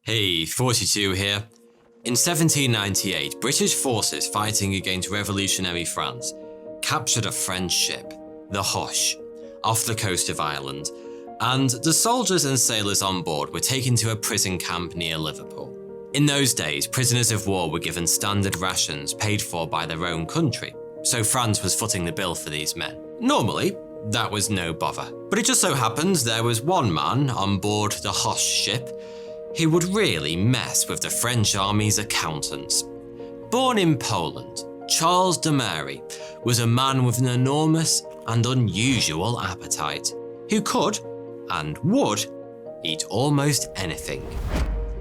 Hey, 42 here. In 1798, British forces fighting against revolutionary France captured a French ship, the Hoche, off the coast of Ireland, and the soldiers and sailors on board were taken to a prison camp near Liverpool. In those days, prisoners of war were given standard rations paid for by their own country, so France was footing the bill for these men. Normally, that was no bother, but it just so happens there was one man on board the Hoche ship who would really mess with the French army's accountants. Born in Poland, Charles Tarare was a man with an enormous and unusual appetite, who could, and would, eat almost anything.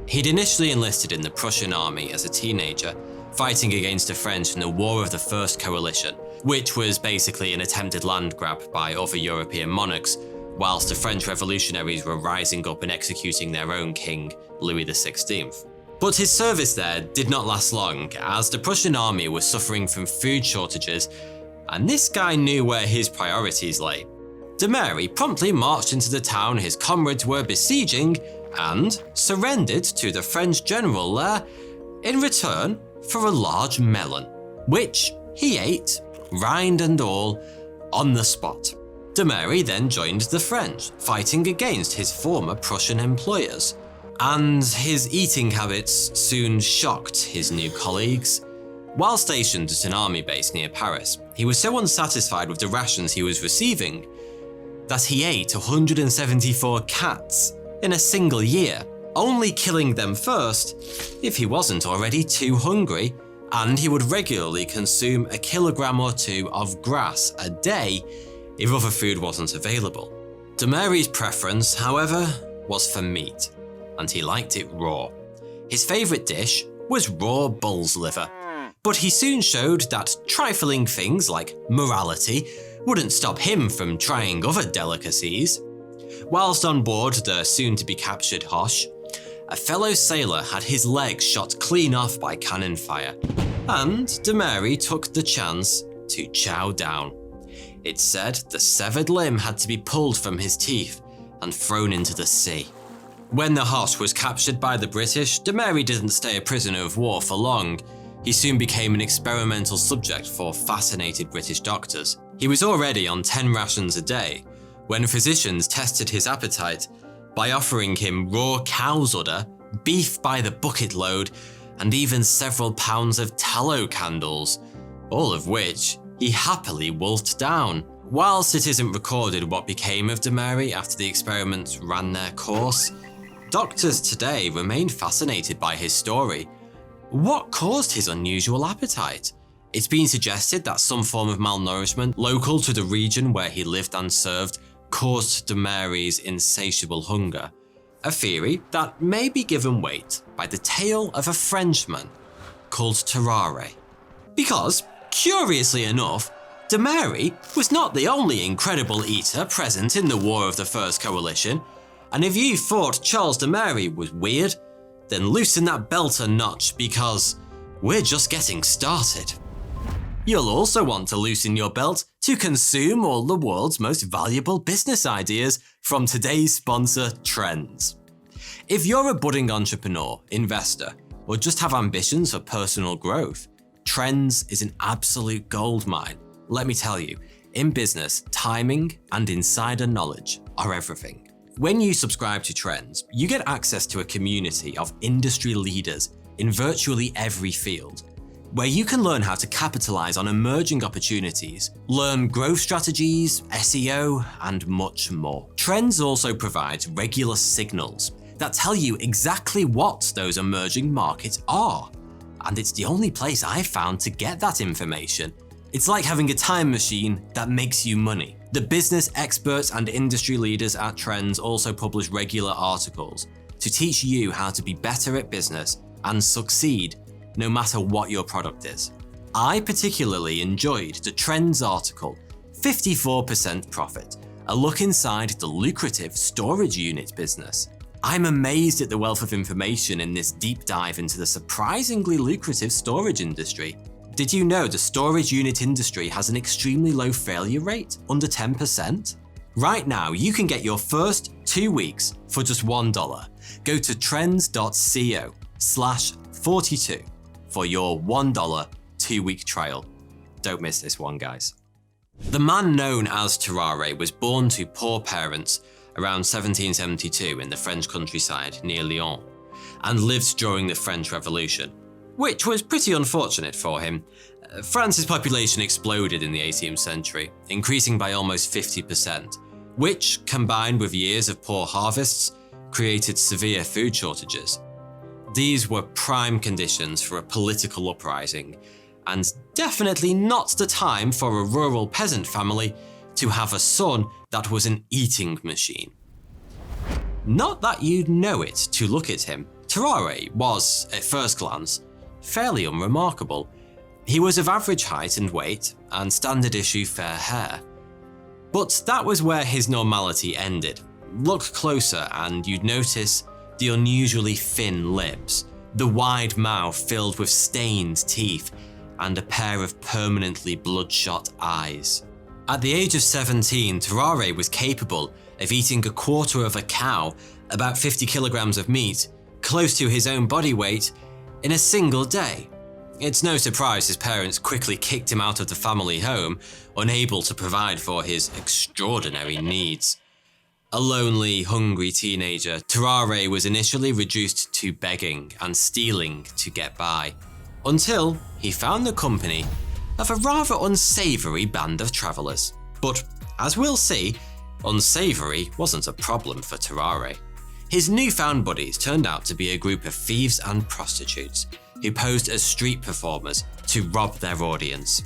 He'd initially enlisted in the Prussian army as a teenager, fighting against the French in the War of the First Coalition, which was basically an attempted land grab by other European monarchs, whilst the French revolutionaries were rising up and executing their own king, Louis XVI. But his service there did not last long, as the Prussian army was suffering from food shortages, and this guy knew where his priorities lay. Tarare promptly marched into the town his comrades were besieging and surrendered to the French general there in return for a large melon, which he ate, rind and all, on the spot. Tarare then joined the French, fighting against his former Prussian employers, and his eating habits soon shocked his new colleagues. While stationed at an army base near Paris, he was so unsatisfied with the rations he was receiving that he ate 174 cats in a single year, only killing them first if he wasn't already too hungry, and he would regularly consume a kilogram or two of grass a day if other food wasn't available. Tarare's preference, however, was for meat, and he liked it raw. His favourite dish was raw bull's liver, but he soon showed that trifling things like morality wouldn't stop him from trying other delicacies. Whilst on board the soon-to-be-captured Hoche, a fellow sailor had his leg shot clean off by cannon fire, and Tarare took the chance to chow down. It said the severed limb had to be pulled from his teeth and thrown into the sea. When the Hoche was captured by the British, Tarare didn't stay a prisoner of war for long. He soon became an experimental subject for fascinated British doctors. He was already on 10 rations a day when physicians tested his appetite by offering him raw cow's udder, beef by the bucket load, and even several pounds of tallow candles, all of which he happily wolfed down. Whilst it isn't recorded what became of Tarare after the experiments ran their course, doctors today remain fascinated by his story. What caused his unusual appetite? It's been suggested that some form of malnourishment local to the region where he lived and served caused Tarare's insatiable hunger, a theory that may be given weight by the tale of a Frenchman called Tarare. Because, curiously enough, Tarare was not the only incredible eater present in the War of the First Coalition, and if you thought Charles Tarare was weird, then loosen that belt a notch because we're just getting started. You'll also want to loosen your belt to consume all the world's most valuable business ideas from today's sponsor, Trends. If you're a budding entrepreneur, investor, or just have ambitions for personal growth, Trends is an absolute goldmine. Let me tell you, in business, timing and insider knowledge are everything. When you subscribe to Trends, you get access to a community of industry leaders in virtually every field, where you can learn how to capitalize on emerging opportunities, learn growth strategies, SEO, and much more. Trends also provides regular signals that tell you exactly what those emerging markets are, and it's the only place I've found to get that information. It's like having a time machine that makes you money. The business experts and industry leaders at Trends also publish regular articles to teach you how to be better at business and succeed no matter what your product is. I particularly enjoyed the Trends article, 54% Profit, a look inside the lucrative storage unit business. I'm amazed at the wealth of information in this deep dive into the surprisingly lucrative storage industry. Did you know the storage unit industry has an extremely low failure rate, under 10%? Right now, you can get your first 2 weeks for just $1. Go to trends.co/42 for your $1 2-week trial. Don't miss this one, guys. The man known as Tarare was born to poor parents around 1772 in the French countryside near Lyon, and lived during the French Revolution, which was pretty unfortunate for him. France's population exploded in the 18th century, increasing by almost 50%, which, combined with years of poor harvests, created severe food shortages. These were prime conditions for a political uprising, and definitely not the time for a rural peasant family to have a son that was an eating machine. Not that you'd know it to look at him. Tarare was, at first glance, fairly unremarkable. He was of average height and weight, and standard issue fair hair. But that was where his normality ended. Look closer and you'd notice the unusually thin lips, the wide mouth filled with stained teeth, and a pair of permanently bloodshot eyes. At the age of 17, Tarare was capable of eating a quarter of a cow, about 50 kilograms of meat, close to his own body weight, in a single day. It's no surprise his parents quickly kicked him out of the family home, unable to provide for his extraordinary needs. A lonely, hungry teenager, Tarare was initially reduced to begging and stealing to get by, until he found the company of a rather unsavoury band of travellers. But, as we'll see, unsavoury wasn't a problem for Tarare. His newfound buddies turned out to be a group of thieves and prostitutes who posed as street performers to rob their audience.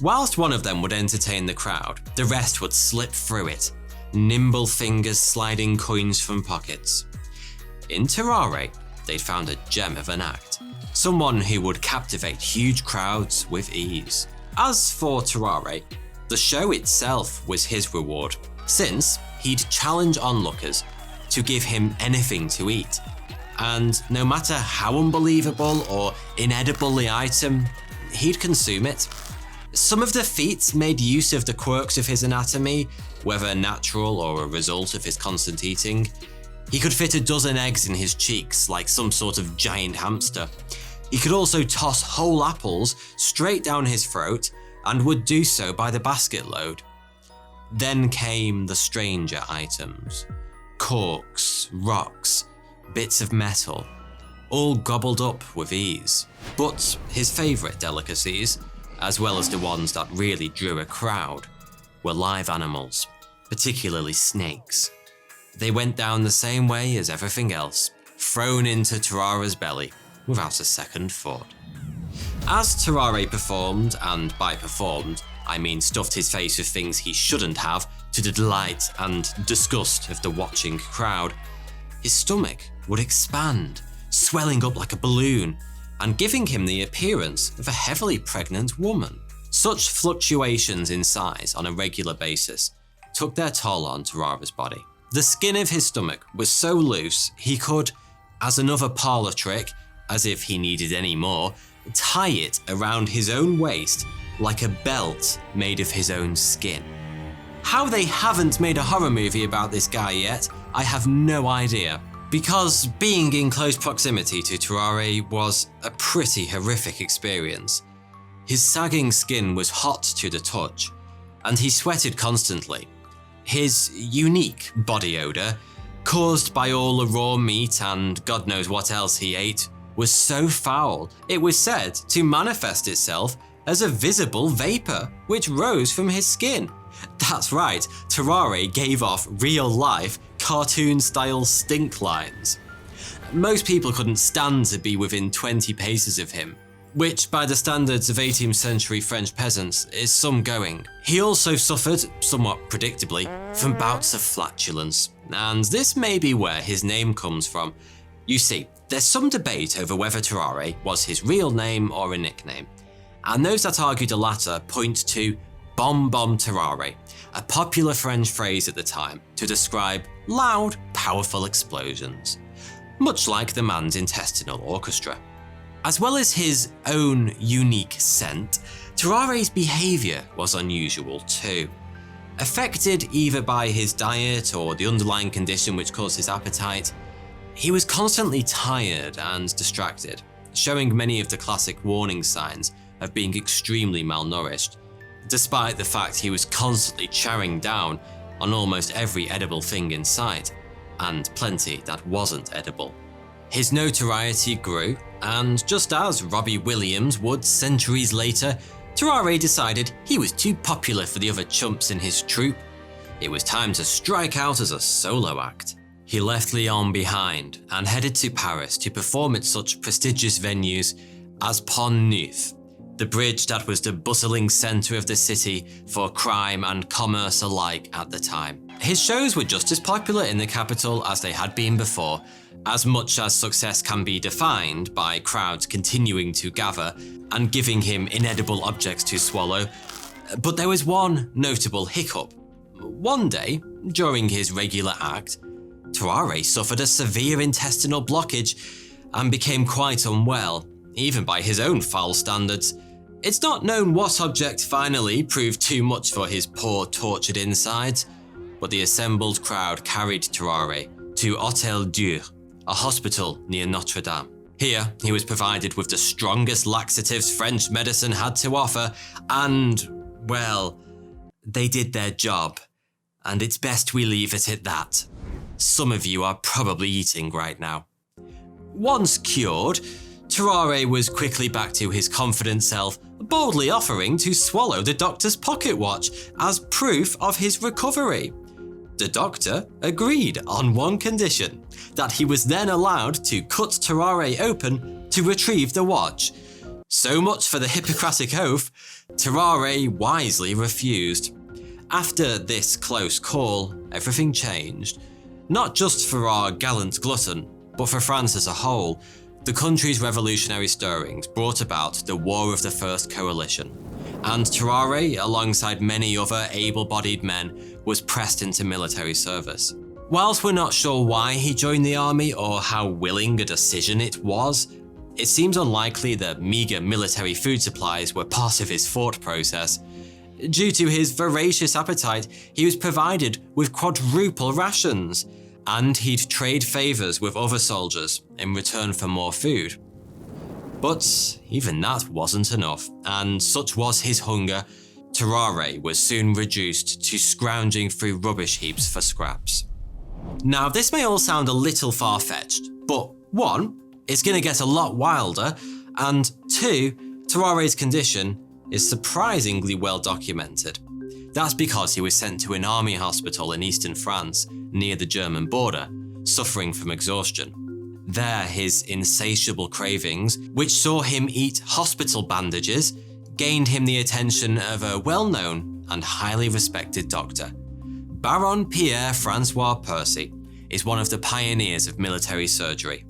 Whilst one of them would entertain the crowd, the rest would slip through it, nimble fingers sliding coins from pockets. In Tarare, they'd found a gem of an act, someone who would captivate huge crowds with ease. As for Tarare, the show itself was his reward, since he'd challenge onlookers to give him anything to eat, and no matter how unbelievable or inedible the item, he'd consume it. Some of the feats made use of the quirks of his anatomy, whether natural or a result of his constant eating. He could fit a dozen eggs in his cheeks like some sort of giant hamster. He could also toss whole apples straight down his throat, and would do so by the basket load. Then came the stranger items. Corks, rocks, bits of metal, all gobbled up with ease. But his favourite delicacies, as well as the ones that really drew a crowd, were live animals, particularly snakes. They went down the same way as everything else, thrown into Tarare's belly without a second thought. As Tarare performed, and by performed, I mean stuffed his face with things he shouldn't have to the delight and disgust of the watching crowd, his stomach would expand, swelling up like a balloon, and giving him the appearance of a heavily pregnant woman. Such fluctuations in size on a regular basis took their toll on Tarare's body. The skin of his stomach was so loose he could, as another parlour trick, as if he needed any more, tie it around his own waist like a belt made of his own skin. How they haven't made a horror movie about this guy yet, I have no idea, because being in close proximity to Tarare was a pretty horrific experience. His sagging skin was hot to the touch, and he sweated constantly. His unique body odour, caused by all the raw meat and God knows what else he ate, was so foul it was said to manifest itself as a visible vapour which rose from his skin. That's right, Tarare gave off real-life, cartoon-style stink lines. Most people couldn't stand to be within 20 paces of him, which by the standards of 18th century French peasants is some going. He also suffered, somewhat predictably, from bouts of flatulence, and this may be where his name comes from. You see, there's some debate over whether Tarare was his real name or a nickname, and those that argue the latter point to Bom Bom Tarare, a popular French phrase at the time to describe loud, powerful explosions, much like the man's intestinal orchestra. As well as his own unique scent, Tarare's behaviour was unusual too. Affected either by his diet or the underlying condition which caused his appetite, he was constantly tired and distracted, showing many of the classic warning signs of being extremely malnourished, despite the fact he was constantly chowing down on almost every edible thing in sight, and plenty that wasn't edible. His notoriety grew, and just as Robbie Williams would centuries later, Tarare decided he was too popular for the other chumps in his troupe. It was time to strike out as a solo act. He left Lyon behind and headed to Paris to perform at such prestigious venues as Pont Neuf, the bridge that was the bustling centre of the city for crime and commerce alike at the time. His shows were just as popular in the capital as they had been before, as much as success can be defined by crowds continuing to gather and giving him inedible objects to swallow. But there was one notable hiccup. One day, during his regular act, Tarare suffered a severe intestinal blockage and became quite unwell, even by his own foul standards. It's not known what object finally proved too much for his poor, tortured insides, but the assembled crowd carried Tarare to Hôtel Dieu, a hospital near Notre Dame. Here, he was provided with the strongest laxatives French medicine had to offer, and, well, they did their job, and it's best we leave it at that. Some of you are probably eating right now. Once cured, Tarare was quickly back to his confident self, boldly offering to swallow the doctor's pocket watch as proof of his recovery. The doctor agreed on one condition, that he was then allowed to cut Tarare open to retrieve the watch. So much for the Hippocratic oath. Tarare wisely refused. After this close call, everything changed. Not just for our gallant glutton, but for France as a whole. The country's revolutionary stirrings brought about the War of the First Coalition, and Tarare, alongside many other able-bodied men, was pressed into military service. Whilst we're not sure why he joined the army or how willing a decision it was, it seems unlikely that meagre military food supplies were part of his thought process. Due to his voracious appetite, he was provided with quadruple rations, and he'd trade favours with other soldiers in return for more food. But even that wasn't enough, and such was his hunger, Tarare was soon reduced to scrounging through rubbish heaps for scraps. Now, this may all sound a little far-fetched, but one, it's going to get a lot wilder, and two, Tarare's condition is surprisingly well documented. That's because he was sent to an army hospital in eastern France, near the German border, suffering from exhaustion. There, his insatiable cravings, which saw him eat hospital bandages, gained him the attention of a well-known and highly respected doctor. Baron Pierre-François Percy is one of the pioneers of military surgery.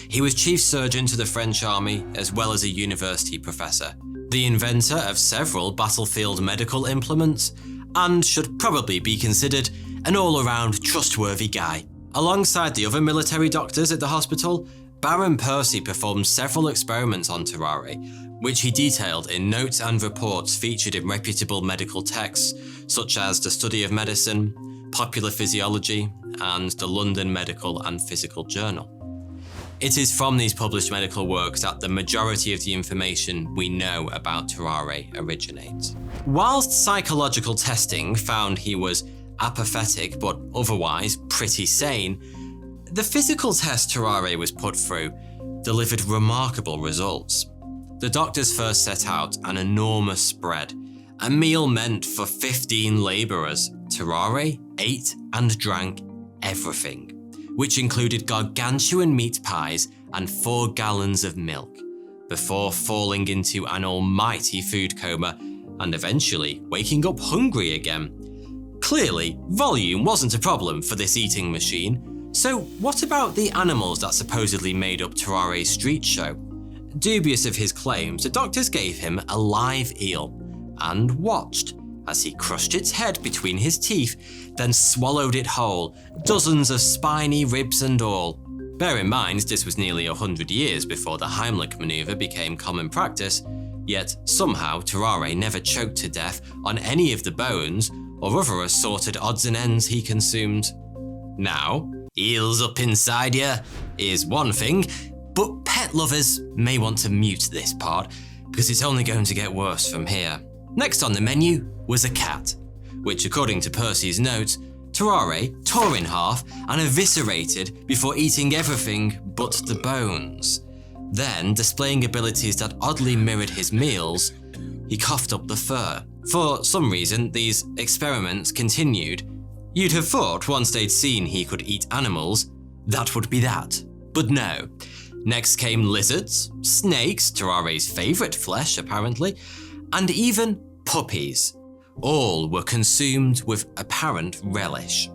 He was chief surgeon to the French army as well as a university professor, the inventor of several battlefield medical implements, and should probably be considered an all-around trustworthy guy. Alongside the other military doctors at the hospital, Baron Percy performed several experiments on Tarare, which he detailed in notes and reports featured in reputable medical texts such as the Study of Medicine, Popular Physiology, and the London Medical and Physical Journal. It is from these published medical works that the majority of the information we know about Tarare originates. Whilst psychological testing found he was apathetic but otherwise pretty sane, the physical test Tarare was put through delivered remarkable results. The doctors first set out an enormous spread, a meal meant for 15 labourers. Tarare ate and drank everything, which included gargantuan meat pies and 4 gallons of milk, before falling into an almighty food coma and eventually waking up hungry again. Clearly, volume wasn't a problem for this eating machine, so what about the animals that supposedly made up Tarare's street show? Dubious of his claims, the doctors gave him a live eel and watched as he crushed its head between his teeth, then swallowed it whole, dozens of spiny ribs and all. Bear in mind, this was nearly 100 years before the Heimlich manoeuvre became common practice, yet somehow Tarare never choked to death on any of the bones or other assorted odds and ends he consumed. Now, eels up inside you is one thing, but pet lovers may want to mute this part because it's only going to get worse from here. Next on the menu was a cat, which according to Percy's notes, Tarare tore in half and eviscerated before eating everything but the bones. Then, displaying abilities that oddly mirrored his meals, he coughed up the fur. For some reason, these experiments continued. You'd have thought once they'd seen he could eat animals, that would be that. But no. Next came lizards, snakes, Tarare's favourite flesh apparently, and even puppies. All were consumed with apparent relish.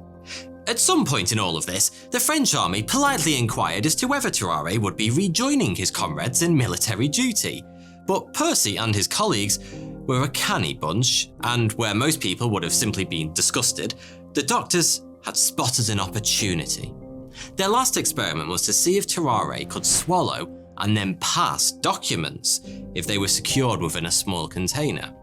At some point in all of this, the French army politely inquired as to whether Tarare would be rejoining his comrades in military duty. But Percy and his colleagues were a canny bunch, and where most people would have simply been disgusted, the doctors had spotted an opportunity. Their last experiment was to see if Tarare could swallow and then pass documents if they were secured within a small container.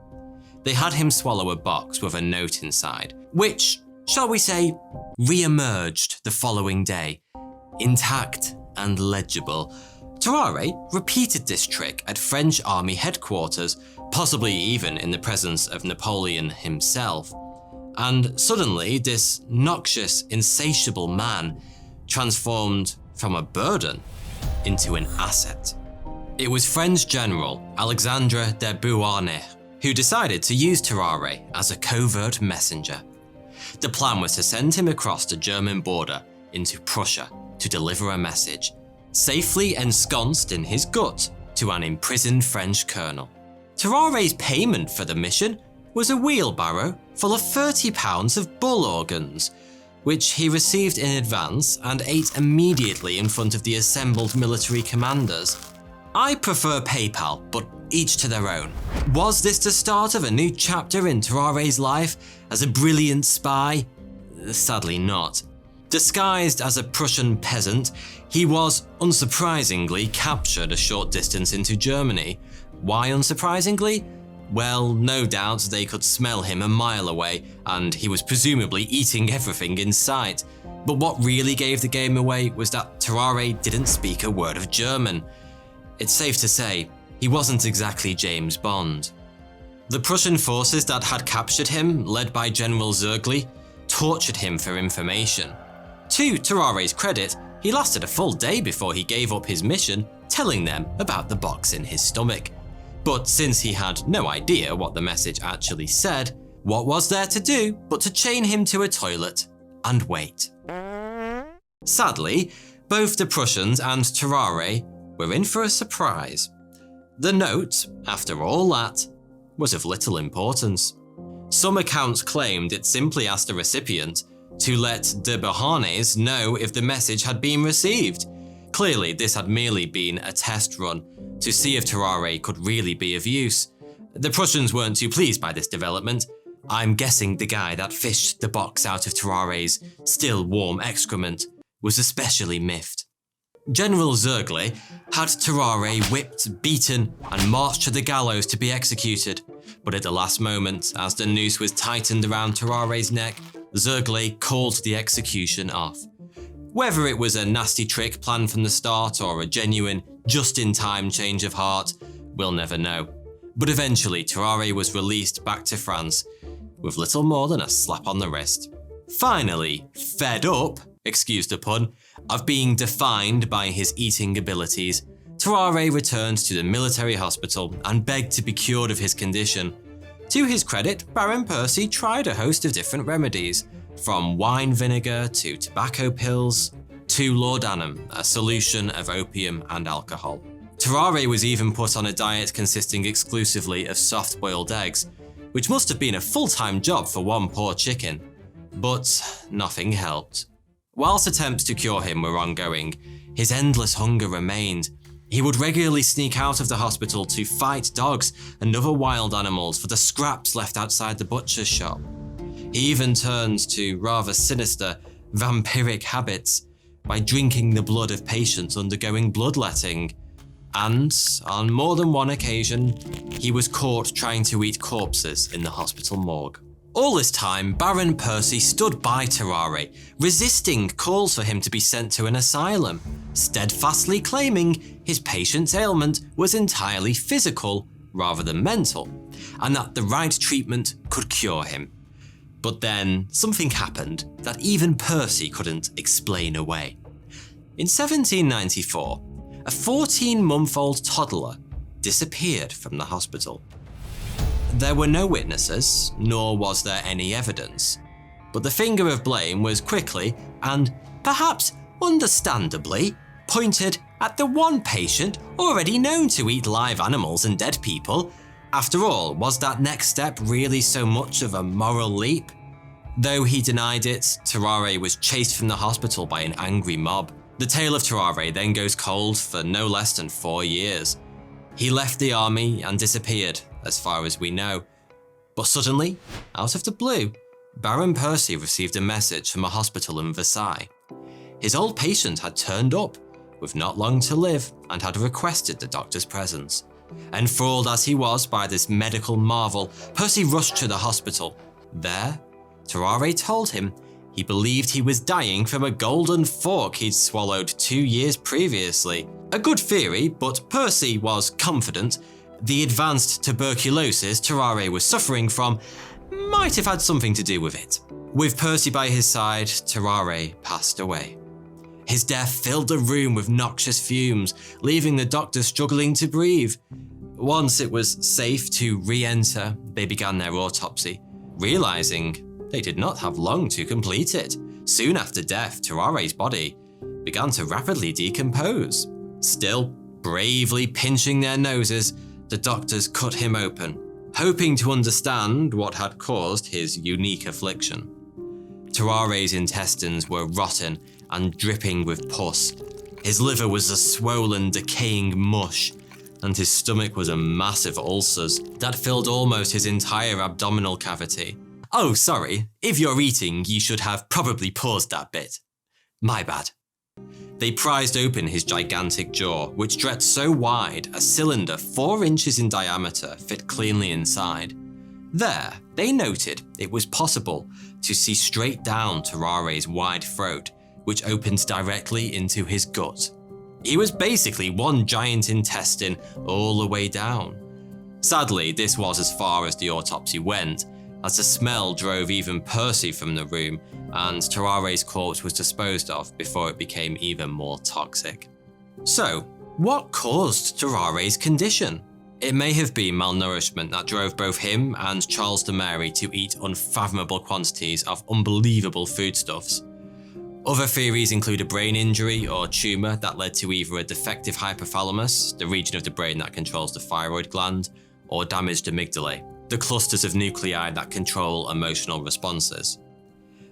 They had him swallow a box with a note inside, which, shall we say, re-emerged the following day, intact and legible. Tarare repeated this trick at French army headquarters, possibly even in the presence of Napoleon himself. And suddenly, this noxious, insatiable man transformed from a burden into an asset. It was French General Alexandre de Beauharnais who decided to use Tarare as a covert messenger. The plan was to send him across the German border into Prussia to deliver a message, safely ensconced in his gut to an imprisoned French colonel. Tarare's payment for the mission was a wheelbarrow full of 30 pounds of bull organs, which he received in advance and ate immediately in front of the assembled military commanders. I prefer PayPal, but each to their own. Was this the start of a new chapter in Tarare's life as a brilliant spy? Sadly not. Disguised as a Prussian peasant, he was, unsurprisingly, captured a short distance into Germany. Why unsurprisingly? Well, no doubt they could smell him a mile away, and he was presumably eating everything in sight. But what really gave the game away was that Tarare didn't speak a word of German. It's safe to say, he wasn't exactly James Bond. The Prussian forces that had captured him, led by General Zergli, tortured him for information. To Tarare's credit, he lasted a full day before he gave up his mission, telling them about the box in his stomach. But since he had no idea what the message actually said, what was there to do but to chain him to a toilet and wait? Sadly, both the Prussians and Tarare were in for a surprise. The note, after all that, was of little importance. Some accounts claimed it simply asked the recipient to let de Beauharnais know if the message had been received. Clearly, this had merely been a test run to see if Tarare could really be of use. The Prussians weren't too pleased by this development. I'm guessing the guy that fished the box out of Tarare's still warm excrement was especially miffed. General Zergli had Tarare whipped, beaten, and marched to the gallows to be executed. But at the last moment, as the noose was tightened around Tarare's neck, Zergli called the execution off. Whether it was a nasty trick planned from the start or a genuine, just-in-time change of heart, we'll never know. But eventually, Tarare was released back to France with little more than a slap on the wrist. Finally, fed up, excuse the pun, of being defined by his eating abilities, Tarare returned to the military hospital and begged to be cured of his condition. To his credit, Baron Percy tried a host of different remedies, from wine vinegar to tobacco pills to laudanum, a solution of opium and alcohol. Tarare was even put on a diet consisting exclusively of soft-boiled eggs, which must have been a full-time job for one poor chicken. But nothing helped. Whilst attempts to cure him were ongoing, his endless hunger remained. He would regularly sneak out of the hospital to fight dogs and other wild animals for the scraps left outside the butcher's shop. He even turned to rather sinister, vampiric habits by drinking the blood of patients undergoing bloodletting. And, on more than one occasion, he was caught trying to eat corpses in the hospital morgue. All this time, Baron Percy stood by Tarare, resisting calls for him to be sent to an asylum, steadfastly claiming his patient's ailment was entirely physical rather than mental, and that the right treatment could cure him. But then something happened that even Percy couldn't explain away. In 1794, a 14-month-old toddler disappeared from the hospital. There were no witnesses, nor was there any evidence, but the finger of blame was quickly, and perhaps understandably, pointed at the one patient already known to eat live animals and dead people. After all, was that next step really so much of a moral leap? Though he denied it, Tarare was chased from the hospital by an angry mob. The tale of Tarare then goes cold for no less than 4 years. He left the army and disappeared, as far as we know. But suddenly, out of the blue, Baron Percy received a message from a hospital in Versailles. His old patient had turned up, with not long to live, and had requested the doctor's presence. Enthralled as he was by this medical marvel, Percy rushed to the hospital. There, Tarare told him he believed he was dying from a golden fork he'd swallowed 2 years previously. A good theory, but Percy was confident the advanced tuberculosis Tarare was suffering from might have had something to do with it. With Percy by his side, Tarare passed away. His death filled the room with noxious fumes, leaving the doctors struggling to breathe. Once it was safe to re-enter, they began their autopsy, realizing they did not have long to complete it. Soon after death, Tarare's body began to rapidly decompose. Still, bravely pinching their noses, the doctors cut him open, hoping to understand what had caused his unique affliction. Tarare's intestines were rotten and dripping with pus. His liver was a swollen, decaying mush, and his stomach was a mass of ulcers that filled almost his entire abdominal cavity. Oh, sorry, if you're eating, you should have probably paused that bit. My bad. They prized open his gigantic jaw, which stretched so wide a cylinder 4 inches in diameter fit cleanly inside. There, they noted it was possible to see straight down Tarare's wide throat, which opened directly into his gut. He was basically one giant intestine all the way down. Sadly, this was as far as the autopsy went, as the smell drove even Percy from the room, and Tarare's corpse was disposed of before it became even more toxic. So, what caused Tarare's condition? It may have been malnourishment that drove both him and Charles de Mary to eat unfathomable quantities of unbelievable foodstuffs. Other theories include a brain injury or tumour that led to either a defective hypothalamus, the region of the brain that controls the thyroid gland, or damaged amygdalae, the clusters of nuclei that control emotional responses.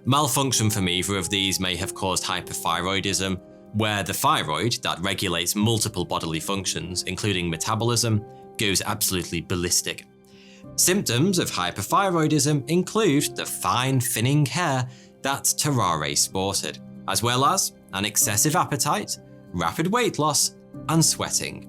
Malfunction from either of these may have caused hyperthyroidism, where the thyroid that regulates multiple bodily functions, including metabolism, goes absolutely ballistic. Symptoms of hyperthyroidism include the fine thinning hair that Tarare sported, as well as an excessive appetite, rapid weight loss, and sweating.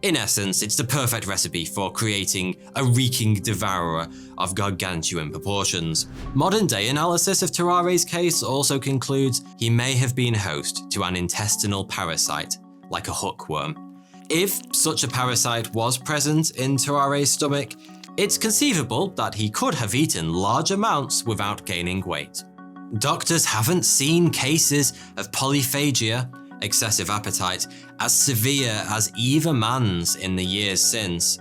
In essence, it's the perfect recipe for creating a reeking devourer of gargantuan proportions. Modern-day analysis of Tarare's case also concludes he may have been host to an intestinal parasite, like a hookworm. If such a parasite was present in Tarare's stomach, it's conceivable that he could have eaten large amounts without gaining weight. Doctors haven't seen cases of polyphagia, excessive appetite, as severe as either man's in the years since,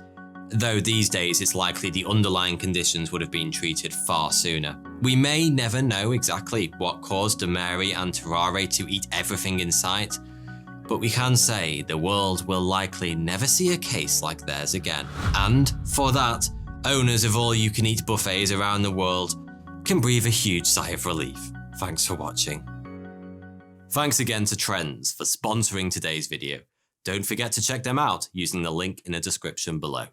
though these days it's likely the underlying conditions would have been treated far sooner. We may never know exactly what caused de Mary and Tarare to eat everything in sight, but we can say the world will likely never see a case like theirs again. And for that, owners of all-you-can-eat buffets around the world can breathe a huge sigh of relief. Thanks for watching. Thanks again to Trends for sponsoring today's video. Don't forget to check them out using the link in the description below.